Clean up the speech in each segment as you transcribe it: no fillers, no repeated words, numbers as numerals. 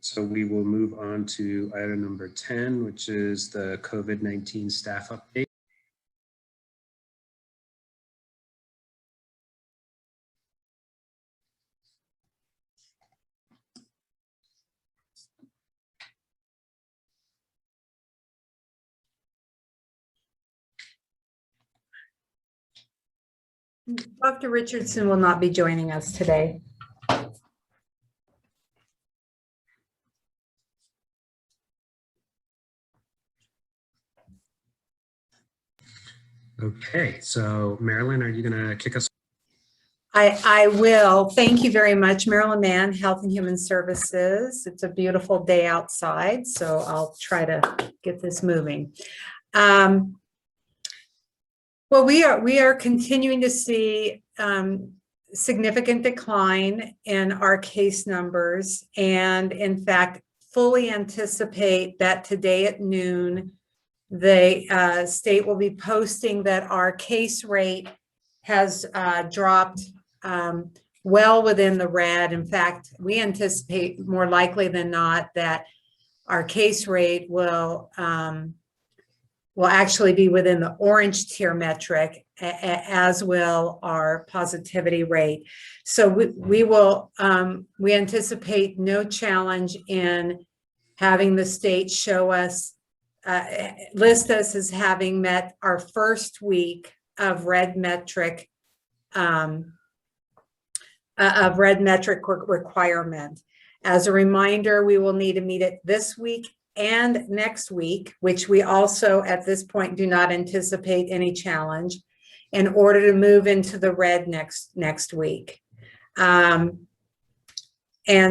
So we will move on to item number 10, which is the COVID-19 staff update. Dr. Richardson will not be joining us today. Okay, so Marilyn, are you going to kick us? I will. Thank you very much, Marilyn Mann, Health and Human Services. It's a beautiful day outside, so I'll try to get this moving. Well, we are continuing to see significant decline in our case numbers, and in fact, fully anticipate that today at noon, the state will be posting that our case rate has dropped well within the red. In fact, we anticipate more likely than not that our case rate will actually be within the orange tier metric, as will our positivity rate. So we anticipate no challenge in having the state show us, list us as having met our first week of red metric requirement. As a reminder, we will need to meet it this week and next week, which we also at this point do not anticipate any challenge, in order to move into the red next week. And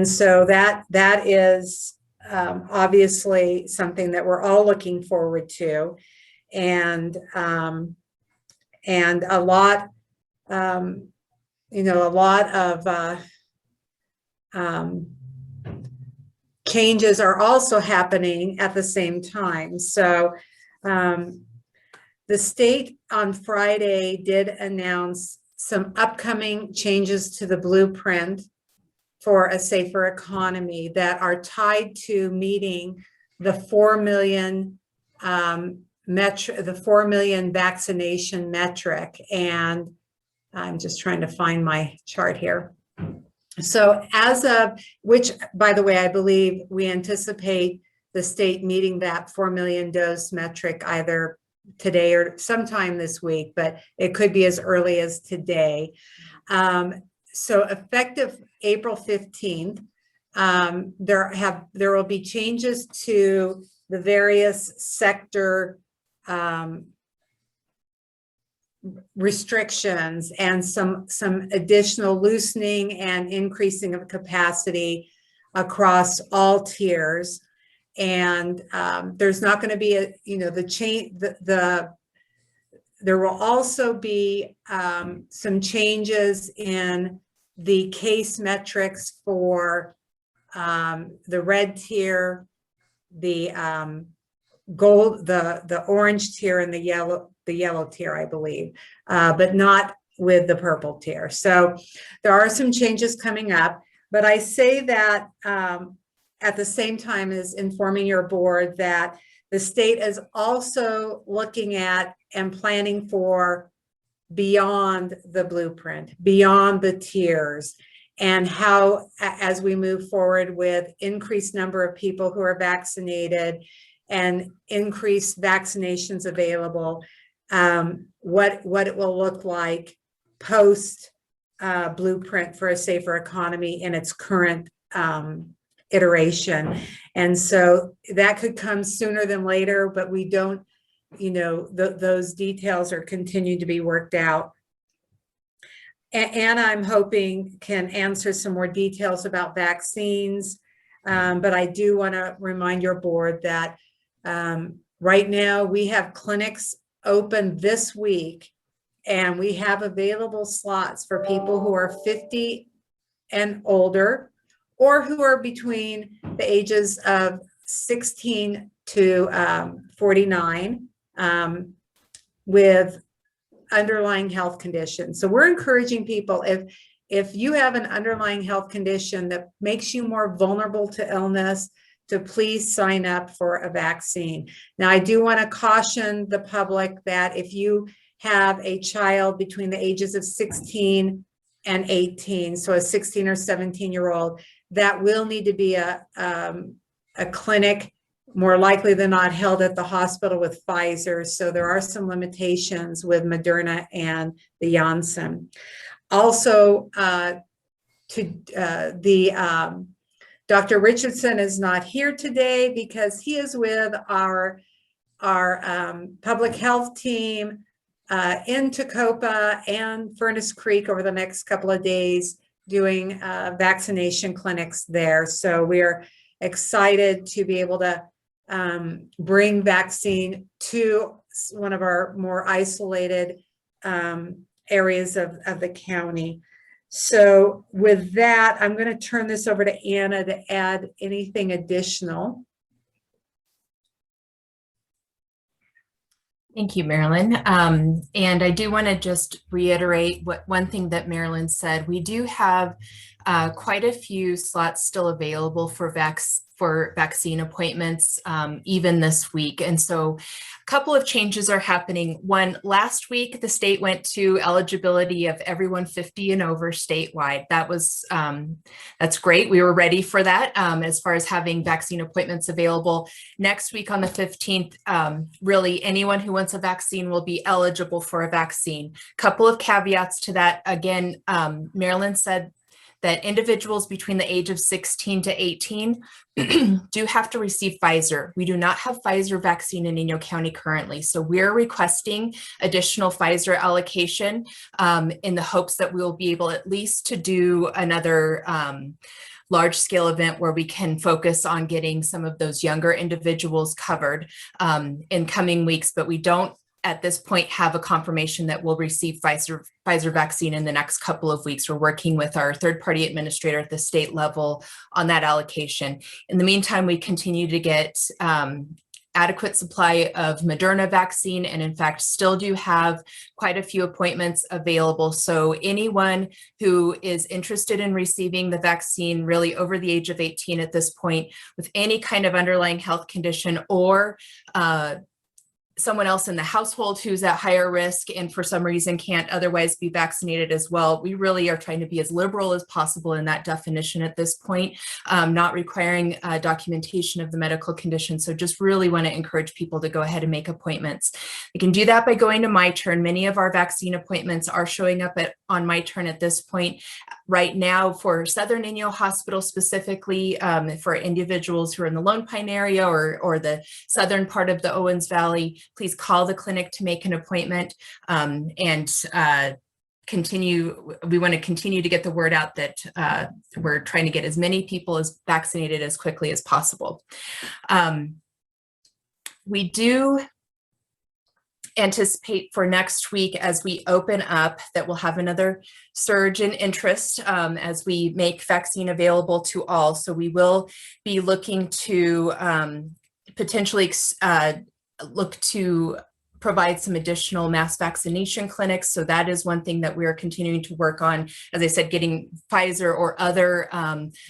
so that is obviously something that we're all looking forward to, and a lot of changes are also happening at the same time. So the state on Friday did announce some upcoming changes to the blueprint for a safer economy that are tied to meeting the 4 million the 4 million vaccination metric. And I'm just trying to find my chart here. So as of which, by the way, I believe we anticipate the state meeting that 4 million dose metric either today or sometime this week, but it could be as early as today. So effective April 15th, there will be changes to the various sector restrictions and some additional loosening and increasing of capacity across all tiers. And there's not going to be a, there will also be some changes in the case metrics for the red tier, the gold, the orange tier, and the yellow tier, I believe, but not with the purple tier. So there are some changes coming up, but I say that at the same time as informing your board that the state is also looking at and planning for beyond the blueprint, beyond the tiers, and how, as we move forward with increased number of people who are vaccinated and increased vaccinations available, what it will look like post blueprint for a safer economy in its current iteration. And so that could come sooner than later, but we don't, those details are continuing to be worked out. And I'm hoping can answer some more details about vaccines. But I do want to remind your board that right now we have clinics open this week, and we have available slots for people who are 50 and older, or who are between the ages of 16 to 49 with underlying health conditions. So we're encouraging people, if you have an underlying health condition that makes you more vulnerable to illness, to please sign up for a vaccine. Now, I do want to caution the public that if you have a child between the ages of 16 and 18, so a 16 or 17-year-old, that will need to be a clinic, more likely than not held at the hospital with Pfizer. So there are some limitations with Moderna and the Janssen. Also, Dr. Richardson is not here today because he is with our public health team in Tacopa and Furnace Creek over the next couple of days doing vaccination clinics there. So we're excited to be able to bring vaccine to one of our more isolated areas of the county. So with that, I'm going to turn this over to Anna to add anything additional. Thank you, Marilyn. And I do want to just reiterate one thing that Marilyn said. We do have quite a few slots still available for vaccine appointments, even this week. And so a couple of changes are happening. One, last week, the state went to eligibility of everyone 50 and over statewide. That was, that's great. We were ready for that as far as having vaccine appointments available. Next week on the 15th, really anyone who wants a vaccine will be eligible for a vaccine. Couple of caveats to that. Again, Marilyn said that individuals between the age of 16 to 18 do have to receive Pfizer. We do not have Pfizer vaccine in Inyo County currently. So we're requesting additional Pfizer allocation in the hopes that we'll be able at least to do another large scale event where we can focus on getting some of those younger individuals covered in coming weeks, but we don't at this point have a confirmation that we'll receive Pfizer vaccine in the next couple of weeks. We're working with our third-party administrator at the state level on that allocation. In the meantime, we continue to get adequate supply of Moderna vaccine, and in fact, still do have quite a few appointments available. So anyone who is interested in receiving the vaccine, really over the age of 18 at this point, with any kind of underlying health condition or someone else in the household who's at higher risk and for some reason can't otherwise be vaccinated as well. We really are trying to be as liberal as possible in that definition at this point, not requiring documentation of the medical condition. So just really want to encourage people to go ahead and make appointments. You can do that by going to My Turn. Many of our vaccine appointments are showing up on My Turn at this point. Right now for Southern Inyo Hospital specifically, for individuals who are in the Lone Pine area or the southern part of the Owens Valley, please call the clinic to make an appointment and continue. We want to continue to get the word out that we're trying to get as many people as vaccinated as quickly as possible. We do anticipate for next week as we open up that we'll have another surge in interest as we make vaccine available to all. So we will be looking to potentially look to provide some additional mass vaccination clinics. So that is one thing that we are continuing to work on. As I said, getting Pfizer or other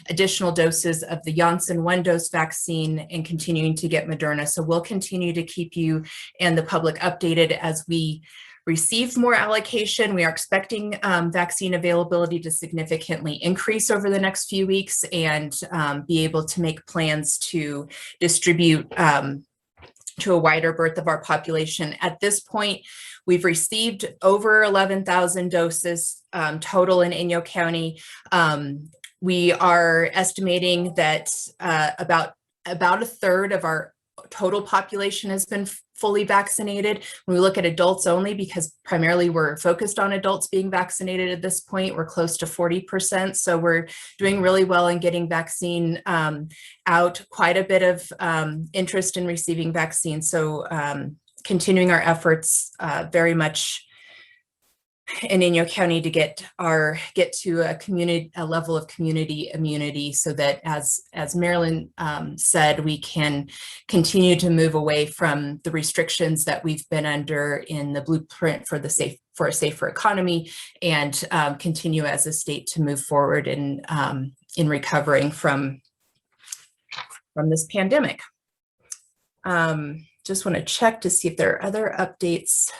additional doses of the Janssen 1-dose vaccine and continuing to get Moderna. So we'll continue to keep you and the public updated as we receive more allocation. We are expecting vaccine availability to significantly increase over the next few weeks and be able to make plans to distribute to a wider berth of our population. At this point, we've received over 11,000 doses total in Inyo County. We are estimating that about a third of our total population has been fully vaccinated. When we look at adults only, because primarily we're focused on adults being vaccinated at this point, we're close to 40%. So we're doing really well in getting vaccine out, quite a bit of interest in receiving vaccine. So continuing our efforts very much in Inyo County to get to a level of community immunity, so that as Marilyn said, we can continue to move away from the restrictions that we've been under in the blueprint for a safer economy, and continue as a state to move forward in recovering from this pandemic. Just want to check to see if there are other updates.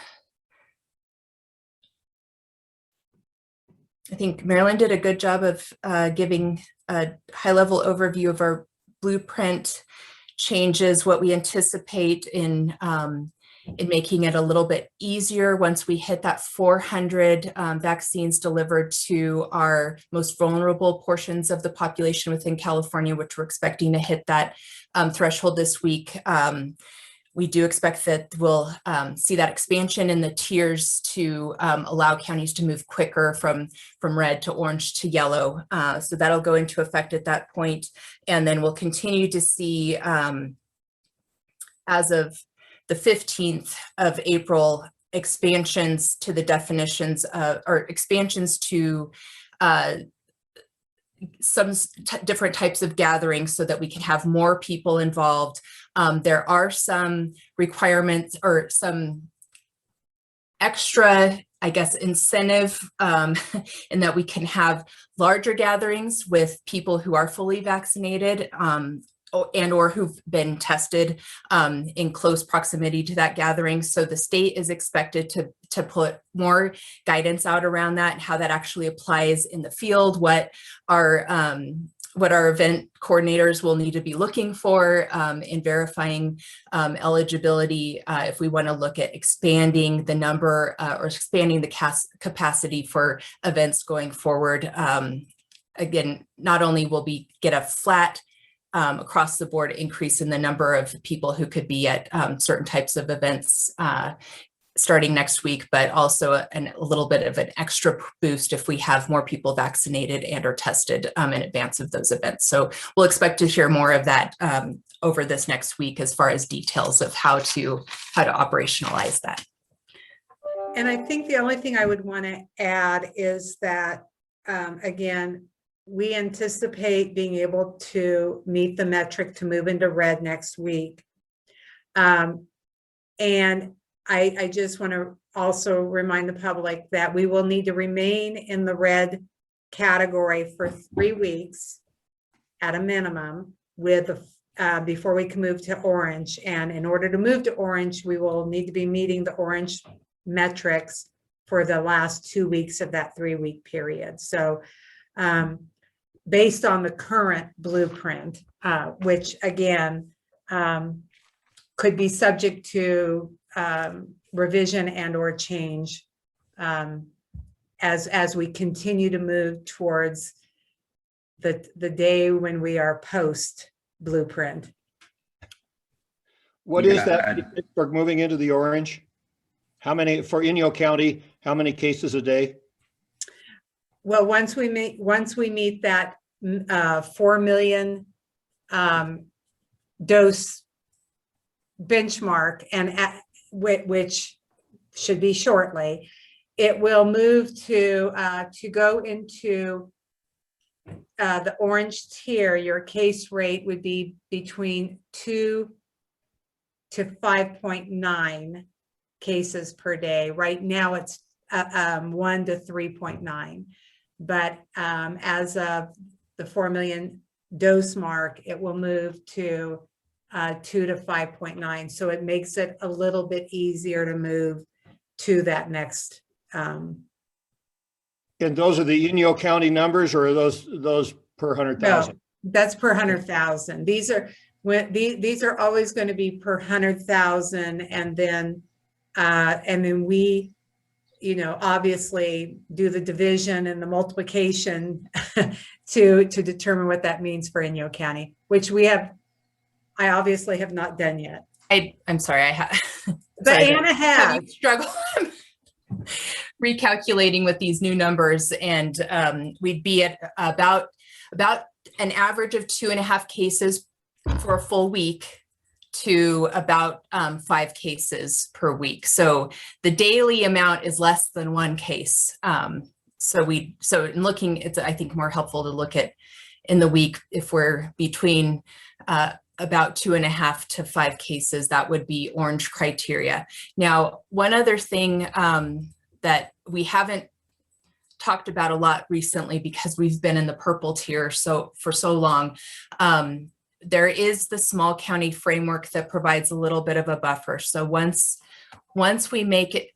I think Marilyn did a good job of giving a high-level overview of our blueprint changes, what we anticipate in making it a little bit easier once we hit that 400 vaccines delivered to our most vulnerable portions of the population within California, which we're expecting to hit that threshold this week. We do expect that we'll see that expansion in the tiers to allow counties to move quicker from red to orange to yellow. So that'll go into effect at that point. And then we'll continue to see, as of the 15th of April, expansions to the definitions or expansions to some different types of gatherings so that we can have more people involved. There are some requirements or some extra, I guess, incentive in that we can have larger gatherings with people who are fully vaccinated and or who've been tested in close proximity to that gathering. So the state is expected to put more guidance out around that and how that actually applies in the field, what our event coordinators will need to be looking for in verifying eligibility if we want to look at expanding the number or expanding the capacity for events going forward. Again, not only will we get a flat across the board increase in the number of people who could be at certain types of events starting next week, but also a little bit of an extra boost if we have more people vaccinated and are tested in advance of those events. So we'll expect to hear more of that over this next week as far as details of how to operationalize that. And I think the only thing I would want to add is that, again, we anticipate being able to meet the metric to move into red next week. And I just want to also remind the public that we will need to remain in the red category for 3 weeks at a minimum before we can move to orange. And in order to move to orange, we will need to be meeting the orange metrics for the last 2 weeks of that 3-week period. So based on the current blueprint, which again could be subject to revision and or change as we continue to move towards the day when we are post blueprint. What is that for moving into the orange? How many for Inyo County? How many cases a day? Well, once we meet that 4 million dose benchmark, and which should be shortly, it will move to go into the orange tier. Your case rate would be between 2 to 5.9 cases per day. Right now it's 1 to 3.9, but as of the 4 million dose mark, it will move to 2 to 5.9. So it makes it a little bit easier to move to that next. And those are the Inyo County numbers, or are those per 100,000? No, that's per 100,000. These are always going to be per 100,000, and then we, obviously do the division and the multiplication to determine what that means for Inyo County, which I obviously have not done yet. I'm sorry, I have. But Anna has. Struggle recalculating with these new numbers, and we'd be at about an average of 2.5 cases for a full week to about 5 cases per week. So the daily amount is less than 1 case. So in looking, it's, I think, more helpful to look at in the week, if we're between about 2.5 to 5 cases, that would be orange criteria. Now, one other thing that we haven't talked about a lot recently, because we've been in the purple tier for so long, there is the small county framework that provides a little bit of a buffer. So once we make it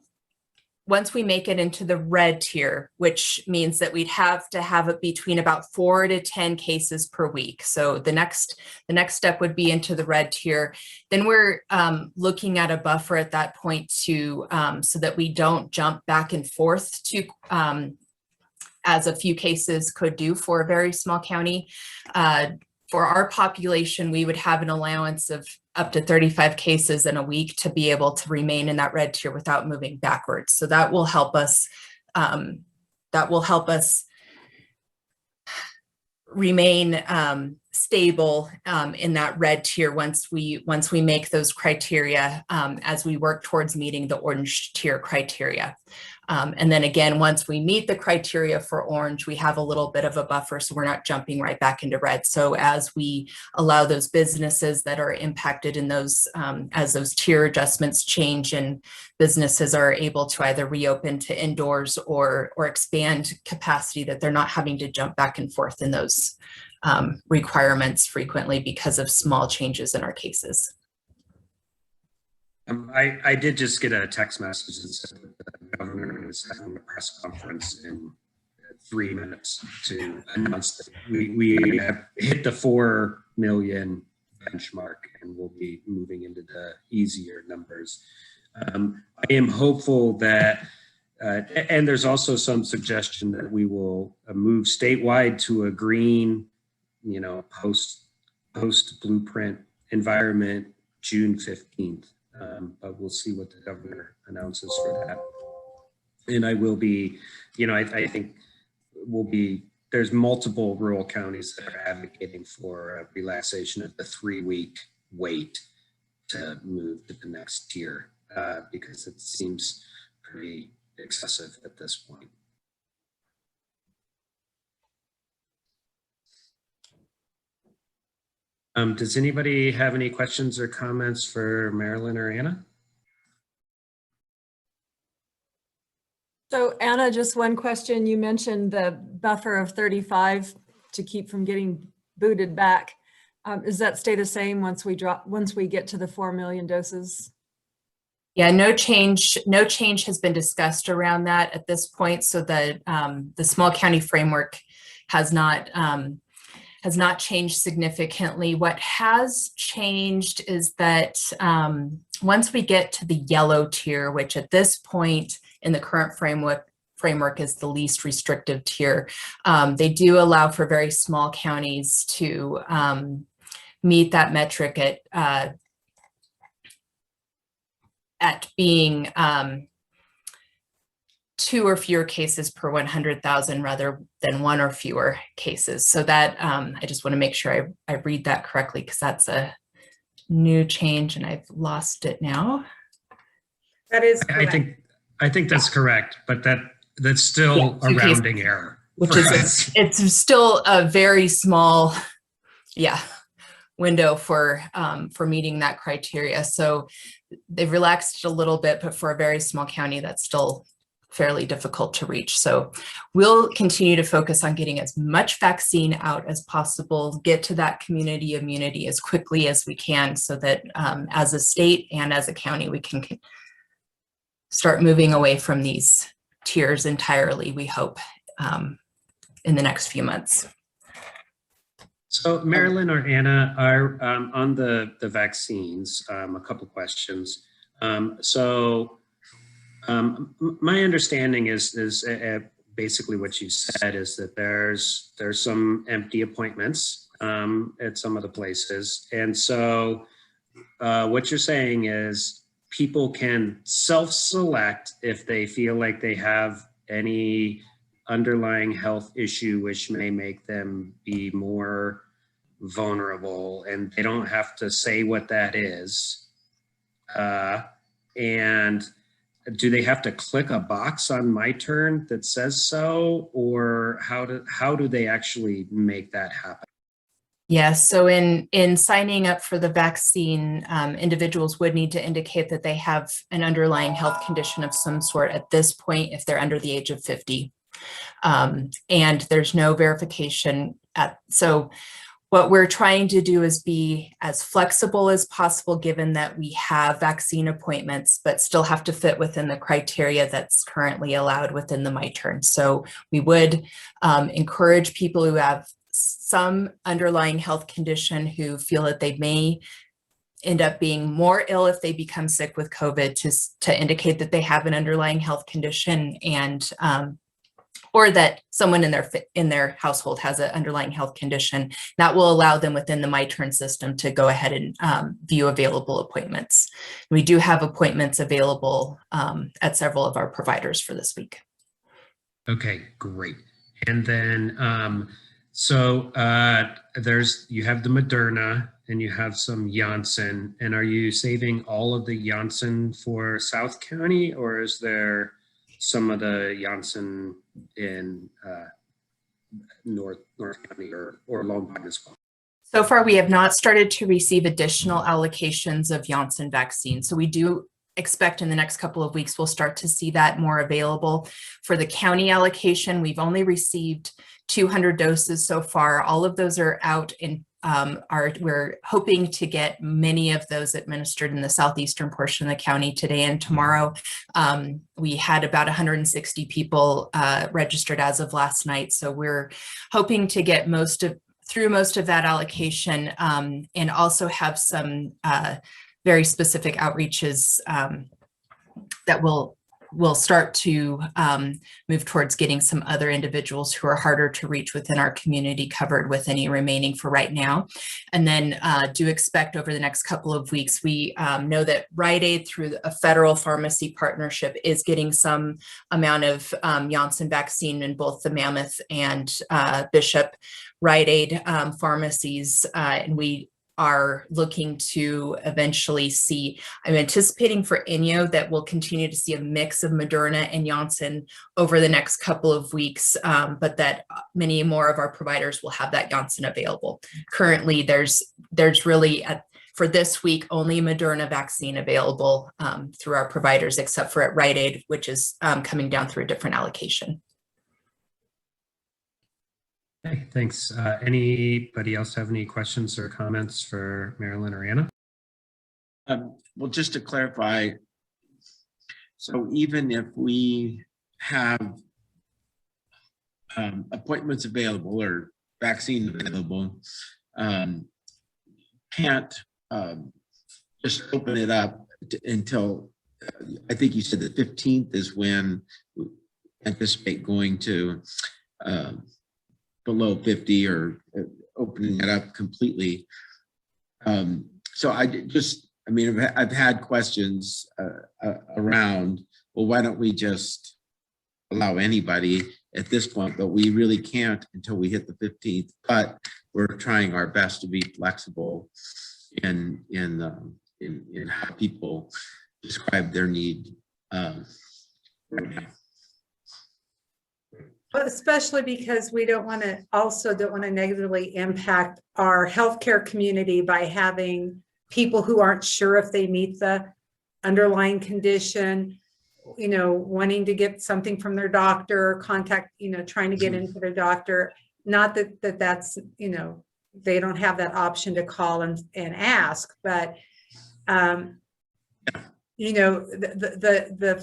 into the red tier, which means that we'd have to have it between about 4 to 10 cases per week. So the next step would be into the red tier. Then we're looking at a buffer at that point to so that we don't jump back and forth to as a few cases could do for a very small county. For our population, we would have an allowance of up to 35 cases in a week to be able to remain in that red tier without moving backwards. So that will help us. Remain stable in that red tier once we make those criteria as we work towards meeting the orange tier criteria. And then again, once we meet the criteria for orange, we have a little bit of a buffer, so we're not jumping right back into red. So as we allow those businesses that are impacted in those, as those tier adjustments change and businesses are able to either reopen to indoors or expand capacity, that they're not having to jump back and forth in those requirements frequently because of small changes in our cases. I did just get a text message that said that the governor is having a press conference in 3 minutes to announce that we have hit the 4 million benchmark and we'll be moving into the easier numbers. I am hopeful that, and there's also some suggestion that we will move statewide to a green, post blueprint environment June 15th. But we'll see what the governor announces for that. And I will be, I think there's multiple rural counties that are advocating for a relaxation of the 3-week wait to move to the next tier because it seems pretty excessive at this point. Does anybody have any questions or comments for Marilyn or Anna? So Anna, just one question. You mentioned the buffer of 35 to keep from getting booted back. Does that stay the same once we get to the 4 million doses? Yeah, no change has been discussed around that at this point. So the small county framework has not changed significantly. What has changed is that once we get to the yellow tier, which at this point in the current framework is the least restrictive tier, they do allow for very small counties to meet that metric at being 2 or fewer cases per 100,000 rather than 1 or fewer cases. So that I just want to make sure I read that correctly, because that's a new change and I've lost it now. That is correct. I think that's correct, but that's still a rounding error. Which is it's still a very small, window for meeting that criteria. So they've relaxed it a little bit, but for a very small county, that's still fairly difficult to reach. So we'll continue to focus on getting as much vaccine out as possible, get to that community immunity as quickly as we can, so that as a state and as a county, we can start moving away from these tiers entirely, we hope, in the next few months. So Marilyn or Anna are on the vaccines, a couple questions. My understanding is basically what you said is that there's some empty appointments at some of the places. And so what you're saying is people can self-select if they feel like they have any underlying health issue which may make them be more vulnerable, and they don't have to say what that is. And do they have to click a box on My Turn that says so, or how do they actually make that happen? Yes, so in signing up for the vaccine, individuals would need to indicate that they have an underlying health condition of some sort at this point if they're under the age of 50. And there's no verification so what we're trying to do is be as flexible as possible, given that we have vaccine appointments, but still have to fit within the criteria that's currently allowed within the My Turn. So we would encourage people who have some underlying health condition who feel that they may end up being more ill if they become sick with COVID to indicate that they have an underlying health condition, and or that someone in their household has an underlying health condition. That will allow them within the My Turn system to go ahead and view available appointments. We do have appointments available at several of our providers for this week. Okay, great. And then you have the Moderna and you have some Janssen, and are you saving all of the Janssen for South County, or is there some of the Janssen in North County or Lombard as well? So far, we have not started to receive additional allocations of Janssen vaccine. So we do expect in the next couple of weeks, we'll start to see that more available. For the county allocation, we've only received 200 doses so far. All of those are out in we're hoping to get many of those administered in the southeastern portion of the county today and tomorrow. We had about 160 people registered as of last night. So we're hoping to get through most of that allocation, and also have some very specific outreaches that will start to move towards getting some other individuals who are harder to reach within our community covered with any remaining for right now. And then do expect over the next couple of weeks, we know that Rite Aid through a federal pharmacy partnership is getting some amount of Janssen vaccine in both the Mammoth and Bishop Rite Aid pharmacies, and we are looking to eventually see, I'm anticipating for Inyo that we'll continue to see a mix of Moderna and Janssen over the next couple of weeks, but that many more of our providers will have that Janssen available. Currently, there's really, for this week, only Moderna vaccine available through our providers, except for at Rite Aid, which is coming down through a different allocation. Okay, thanks. Anybody else have any questions or comments for Marilyn or Anna? Well, just to clarify, so even if we have appointments available or vaccine available, can't just open it up until, I think you said the 15th is when we anticipate going to below 50 or opening it up completely. So I've had questions around, well, why don't we just allow anybody at this point, but we really can't until we hit the 15th, but we're trying our best to be flexible in how people describe their need right now. But especially because we don't want to negatively impact our healthcare community by having people who aren't sure if they meet the underlying condition, wanting to get something from their doctor, trying to get into their doctor. Not that that's, they don't have that option to call and ask, but the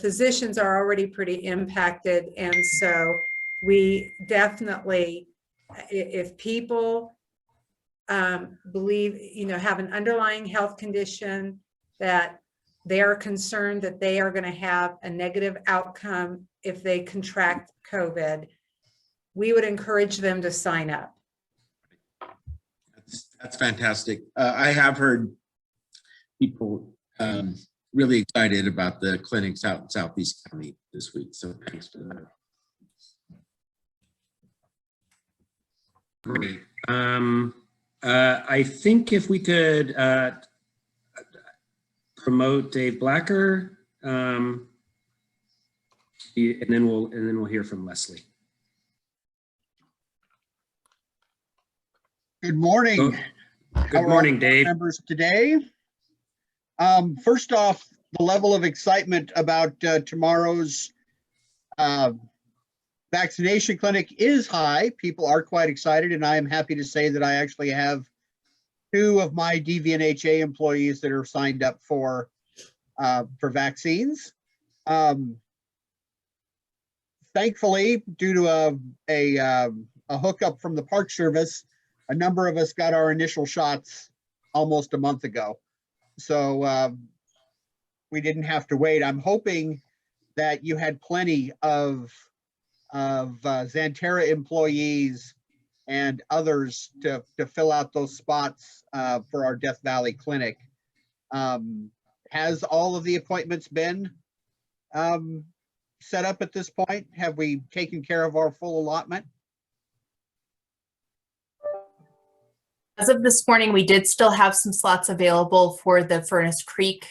physicians are already pretty impacted, and so we definitely, if people believe, have an underlying health condition that they are concerned that they are going to have a negative outcome if they contract COVID, we would encourage them to sign up. That's fantastic. I have heard people really excited about the clinics out in Southeast County this week. So thanks for that. Great. I think if we could promote Dave Blacker, and then we'll hear from Leslie. Good morning. Good morning, Dave. Members today. First off, the level of excitement about tomorrow's vaccination clinic is high. People are quite excited, and I am happy to say that I actually have 2 of my DVNHA employees that are signed up for vaccines. Thankfully, due to a hookup from the Park Service, a number of us got our initial shots almost a month ago. So we didn't have to wait. I'm hoping that you had plenty of Xanterra employees and others to fill out those spots for our Death Valley Clinic. Has all of the appointments been set up at this point? Have we taken care of our full allotment? As of this morning, we did still have some slots available for the Furnace Creek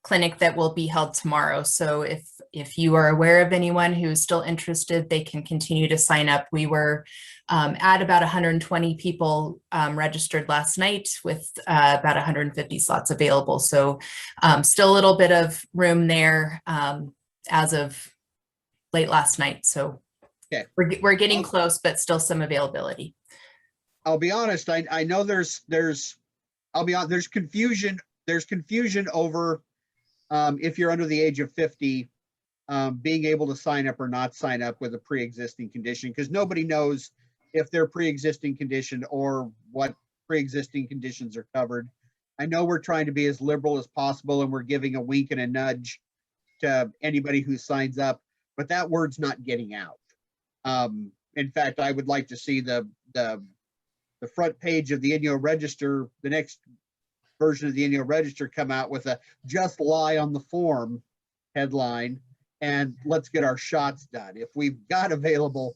clinic that will be held tomorrow. So if you are aware of anyone who's still interested, they can continue to sign up. We were at about 120 people registered last night with about 150 slots available. So still a little bit of room there as of late last night. So okay. We're getting close, but still some availability. I'll be honest. I know there's confusion. There's confusion over if you're under the age of 50, being able to sign up or not sign up with a pre-existing condition, because nobody knows if they're pre-existing condition or what pre-existing conditions are covered. I know we're trying to be as liberal as possible, and we're giving a wink and a nudge to anybody who signs up, but that word's not getting out. In fact, I would like to see the front page of the Inyo Register, the next version of the Inyo Register, come out with a "just lie on the form" headline, and let's get our shots done. If we've got available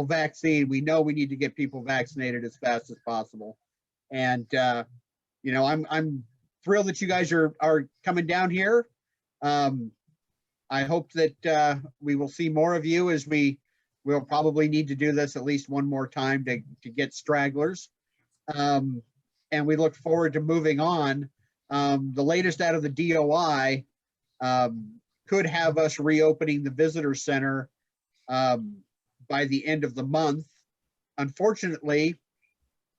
vaccine, we know we need to get people vaccinated as fast as possible. And you know, I'm thrilled that you guys are coming down here. I hope that we will see more of you, as we'll probably need to do this at least one more time to get stragglers. And we look forward to moving on. The latest out of the DOI could have us reopening the visitor center by the end of the month. Unfortunately,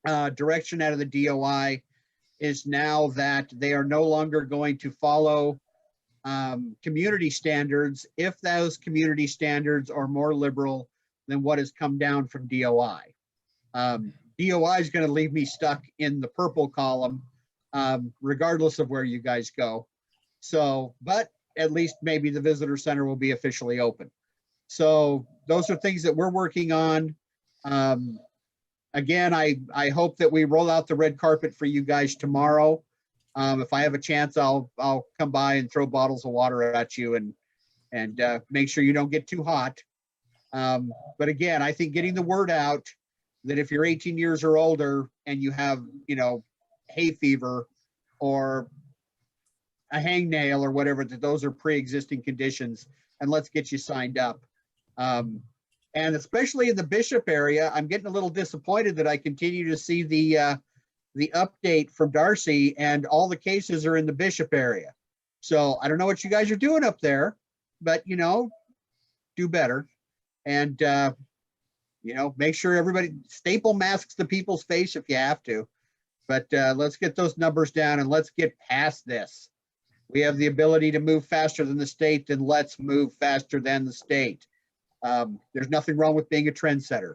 direction out of the DOI is now that they are no longer going to follow community standards if those community standards are more liberal than what has come down from DOI. DOI is going to leave me stuck in the purple column, regardless of where you guys go. So, but at least maybe the visitor center will be officially open. So those are things that we're working on. Again, I hope that we roll out the red carpet for you guys tomorrow. If I have a chance, I'll come by and throw bottles of water at you and make sure you don't get too hot. But again, I think getting the word out that if you're 18 years or older and you have, you know, hay fever or a hangnail or whatever, that those are pre-existing conditions, and let's get you signed up. And especially in the Bishop area, I'm getting a little disappointed that I continue to see the update from Darcy, and all the cases are in the Bishop area. So I don't know what you guys are doing up there, but you know, do better. And you know, make sure everybody staple masks to people's face if you have to. But let's get those numbers down and let's get past this. We have the ability to move faster than the state, then let's move faster than the state. There's nothing wrong with being a trendsetter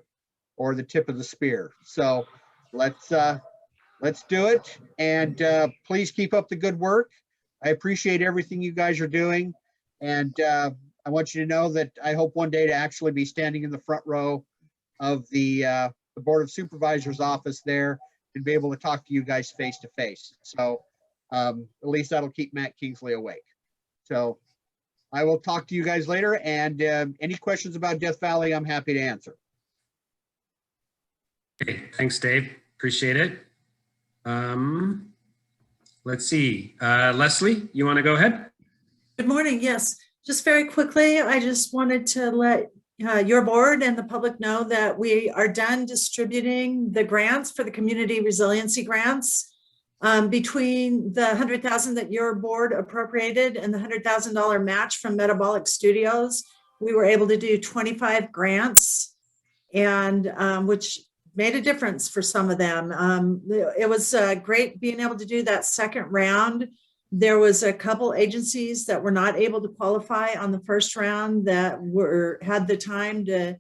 or the tip of the spear. So let's do it. And please keep up the good work. I appreciate everything you guys are doing. And I want you to know that I hope one day to actually be standing in the front row of the Board of Supervisors office there and be able to talk to you guys face to face. So at least that'll keep Matt Kingsley awake. So I will talk to you guys later, and any questions about Death Valley, I'm happy to answer. Okay, thanks, Dave. Appreciate it. Let's see. Leslie, you want to go ahead? Good morning. Yes, just very quickly, I just wanted to let your board and the public know that we are done distributing the grants for the community resiliency grants. Between the 100,000 that your board appropriated and the $100,000 match from Metabolic Studios, we were able to do 25 grants, and which made a difference for some of them. It was great being able to do that second round. There was a couple agencies that were not able to qualify on the first round that had the time to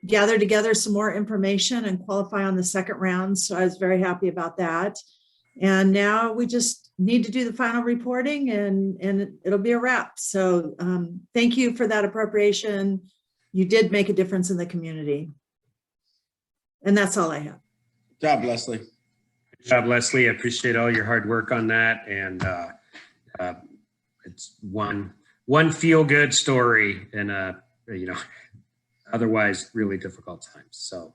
gather together some more information and qualify on the second round. So I was very happy about that. And now we just need to do the final reporting and it'll be a wrap. So thank you for that appropriation. You did make a difference in the community. And that's all I have. Good job, Leslie. Good job, Leslie. I appreciate all your hard work on that. And it's one feel-good story in a, otherwise really difficult times. So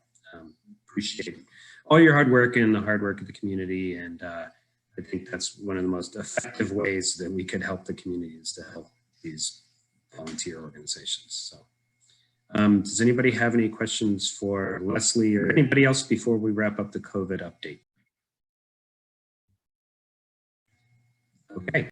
appreciate all your hard work and the hard work of the community. And I think that's one of the most effective ways that we could help the community is to help these volunteer organizations. So does anybody have any questions for Leslie or anybody else before we wrap up the COVID update? Okay.